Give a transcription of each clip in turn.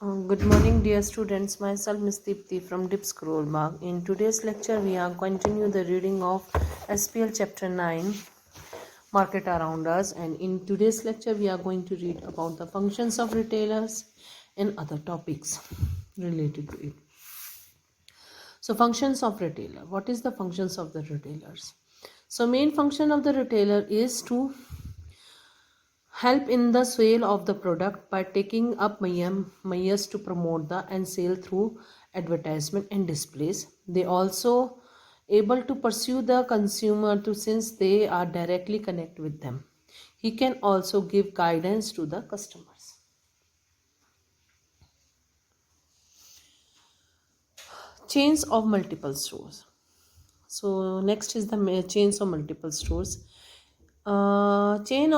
Good morning, dear students. Myself, Ms. Deepthi from Dip Scroll Bag. In today's lecture, we are continue the reading of SPL Chapter 9, Market Around Us. And in today's lecture, we are going to read about the functions of retailers and other topics related to it. So, functions of retailer. What is the functions of the retailers? So, main function of the retailer is to help in the sale of the product by taking up measures to promote the and sale through advertisement and displays. They also able to pursue the consumer to since they are directly connect with them. He can also give guidance to the customers. Chains of multiple stores. So next is the chains of multiple stores. A chain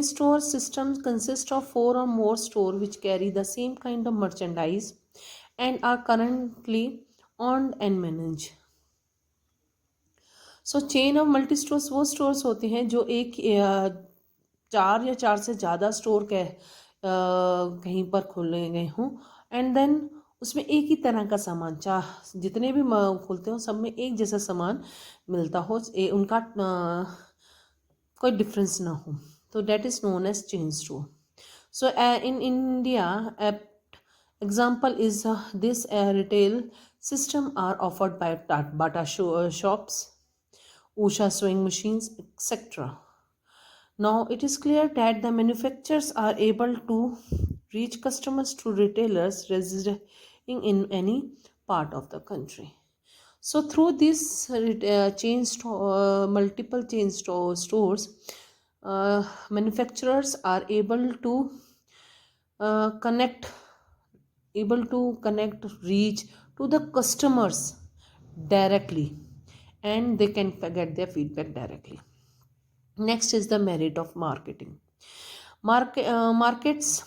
store system consists of 4 or more stores which carry the same kind of merchandise and are currently owned and managed. So chain of multi stores वो stores होते हैं जो एक 4 या 4 से ज़्यादा store कहीं पर खोले गए हों एंड देन उसमें एक ही तरह का सामान जितने भी खोलते हो सब में एक जैसा सामान मिलता हो उनका कोई डिफरेंस ना हो तो that is known as chain store so in India example is this retail system are offered by Bata shops, Usha sewing machines, etc. Now it is clear that the manufacturers are able to reach customers through retailers residing in any part of the country. So through this multiple chain stores, manufacturers are able to connect reach to the customers directly and they can get their feedback directly. Next is the merit of marketing. Markets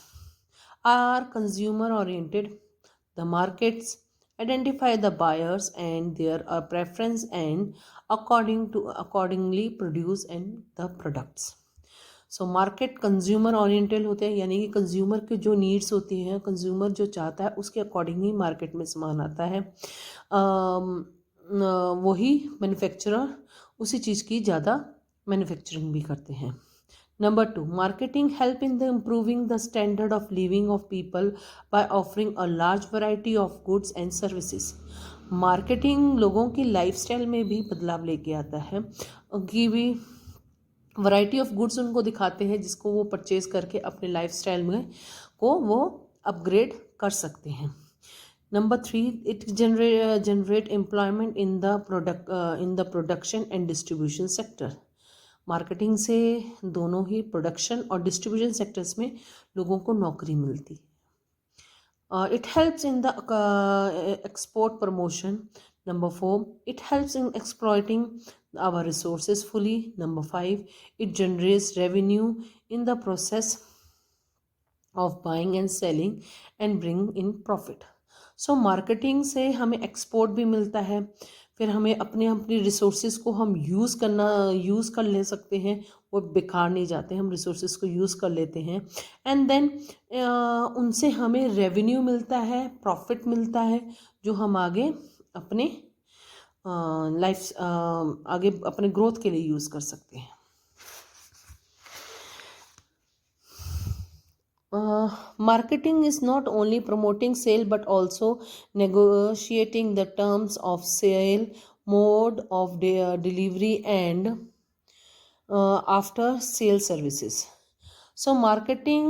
are consumer oriented. The markets identify the buyers and their preference and accordingly produce and the products. So market consumer oriented होते हैं यानी कि consumer के जो needs होती हैं consumer जो चाहता है उसके अकॉर्डिंग ही मार्केट में सामान आता है वही मैन्युफैक्चरर उसी चीज़ की ज़्यादा मैन्युफैक्चरिंग भी करते हैं. Number 2, marketing help in the improving the standard of living of people by offering a large variety of goods and services. Marketing लोगों की लाइफस्टाइल में भी बदलाव लेके आता है कि भी वैरायटी ऑफ गुड्स उनको दिखाते हैं जिसको वो परचेज करके अपने लाइफस्टाइल में को वो अपग्रेड कर सकते हैं. Number 3, it generate employment in the production and distribution sector. Marketing से दोनों ही प्रोडक्शन और डिस्ट्रीब्यूशन सेक्टर्स में लोगों को नौकरी मिलती है. It helps in the export promotion. Number 4, it helps in exploiting our resources fully. Number 5, it generates revenue in the process of buying and selling and bring in profit. So marketing से हमें export भी मिलता है फिर हमें अपनी resources को हम यूज़ कर ले सकते हैं वो बेकार नहीं जाते हम रिसोर्सेज को यूज़ कर लेते हैं एंड देन उनसे हमें रेवेन्यू मिलता है प्रॉफिट मिलता है जो हम आगे अपने आगे अपने ग्रोथ के लिए यूज़ कर सकते हैं. Marketing is not only promoting sale but also negotiating the terms of sale, mode of delivery and after sale services. So marketing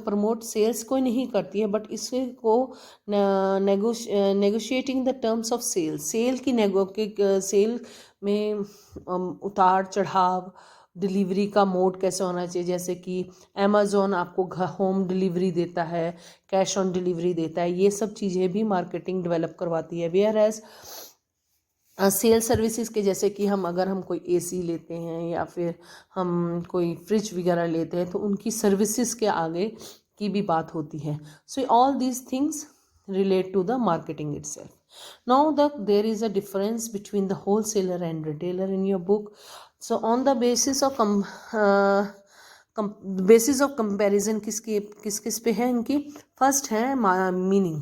promote sales कोई नहीं करती है बट इसे को negotiating the terms of sale की सेल में उतार चढ़ाव डिलीवरी का मोड कैसे होना चाहिए जैसे कि अमेज़ॉन आपको होम डिलीवरी देता है कैश ऑन डिलीवरी देता है ये सब चीज़ें भी मार्केटिंग डेवलप करवाती है. वेयर एज सेल सर्विसेज के जैसे कि अगर हम कोई एसी लेते हैं या फिर हम कोई फ्रिज वगैरह लेते हैं तो उनकी सर्विसेज के आगे की भी बात होती है. So all these things relate to the marketing itself. Now there is a difference between the wholesaler and retailer in your book. So on the basis of basis of comparison किस किस पे है इनकी? फर्स्ट है meaning.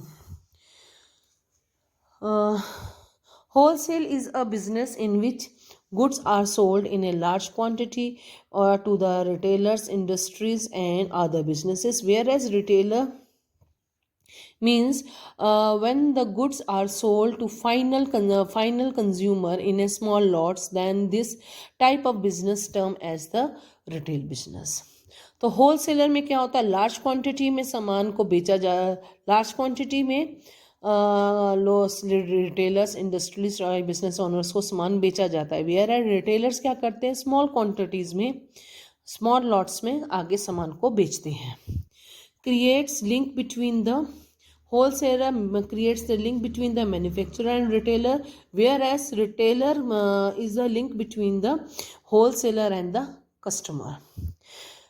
Wholesale is a business in which goods are sold in a large quantity or to the retailers, industries and other businesses, whereas retailer means when the goods are sold to final consumer in a small lots, then this type of business term as the retail business. तो wholesaler में क्या होता है? Large quantity में सामान को बेचा जा, लार्ज क्वांटिटी में रिटेलर्स, इंडस्ट्रीज, बिजनेस ओनर्स को सामान बेचा जाता है. वेयर एज रिटेलर्स क्या करते हैं? स्मॉल क्वांटिटीज में, स्मॉल लॉट्स में आगे सामान को बेचते हैं. Creates link between the wholesaler creates the link between the manufacturer and retailer, whereas retailer is the link between the wholesaler and the customer.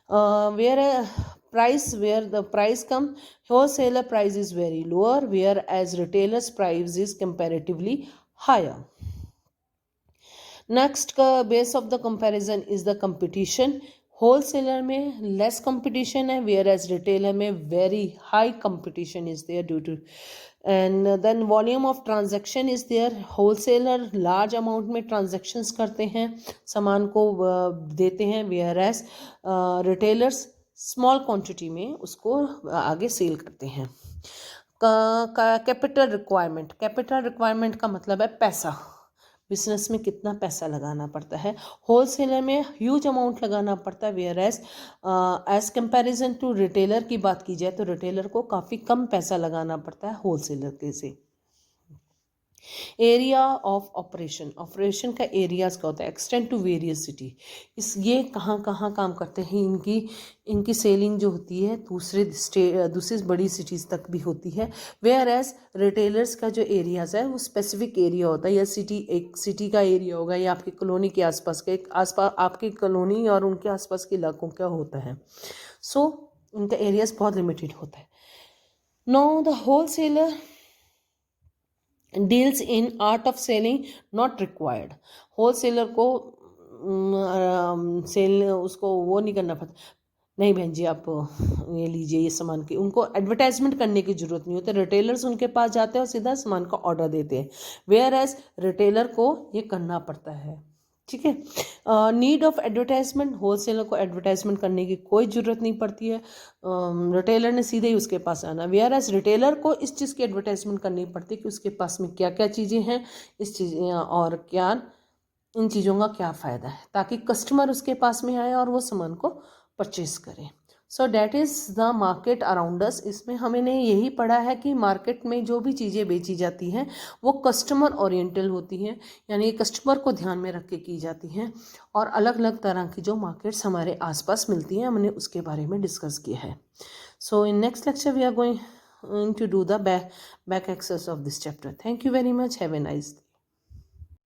Where the price come, wholesaler price is very lower, whereas retailer's price is comparatively higher. Next base of the comparison is the competition. Wholesaler में less competition है, whereas retailer में very high competition is there due to, and then volume of transaction is there. Wholesaler large amount में transactions करते हैं, सामान को देते हैं, whereas retailers small quantity में उसको आगे सेल करते हैं. Capital requirement. कैपिटल रिक्वायरमेंट का मतलब है पैसा. बिजनेस में कितना पैसा लगाना पड़ता है? होलसेलर में ह्यूज अमाउंट लगाना पड़ता है, whereas comparison to retailer की बात की जाए तो रिटेलर को काफ़ी कम पैसा लगाना पड़ता है होलसेलर के से. Area of operation. ऑपरेशन का एरियाज का होता है एक्सटेंड टू वेरियस सिटी. ये कहाँ कहाँ काम करते हैं? इनकी सेलिंग जो होती है दूसरी बड़ी सिटीज़ तक भी होती है. वेयर एज रिटेलर्स का जो एरियाज है वो स्पेसिफिक एरिया होता है, या एक सिटी का एरिया होगा, या आपकी कॉलोनी के आसपास आपकी कॉलोनी और उनके आसपास के इलाकों का होता है. सो इनका एरियाज बहुत लिमिटेड होता है. Know the wholesaler deals in art of selling not required. Wholesaler को सेल उसको वो नहीं करना पड़ता, नहीं बहन जी आप ये लीजिए ये सामान की, उनको एडवर्टाइजमेंट करने की ज़रूरत नहीं होती. रिटेलर्स उनके पास जाते हैं और सीधा सामान का ऑर्डर देते हैं, वेयर एज रिटेलर को ये करना पड़ता है. ठीक है. Need of advertisement. होलसेलर को एडवर्टाइजमेंट करने की कोई ज़रूरत नहीं पड़ती है, रिटेलर ने सीधे ही उसके पास आना. वेयर एज रिटेलर को इस चीज़ की एडवर्टाइजमेंट करनी पड़ती है कि उसके पास में क्या क्या चीज़ें हैं, इस चीज़ और क्या इन चीज़ों का क्या फ़ायदा है, ताकि कस्टमर उसके पास में आए और वो सामान को परचेस करें. So that is the market around us. इसमें हमने यही पढ़ा है कि मार्केट में जो भी चीज़ें बेची जाती हैं वो कस्टमर ओरिएंटल होती हैं, यानी कस्टमर को ध्यान में रख के की जाती हैं, और अलग अलग तरह की जो मार्केट्स हमारे आसपास मिलती हैं हमने उसके बारे में डिस्कस किया है. So in next lecture we are going to do the back exercise of this chapter. Thank you very much. Have a nice day.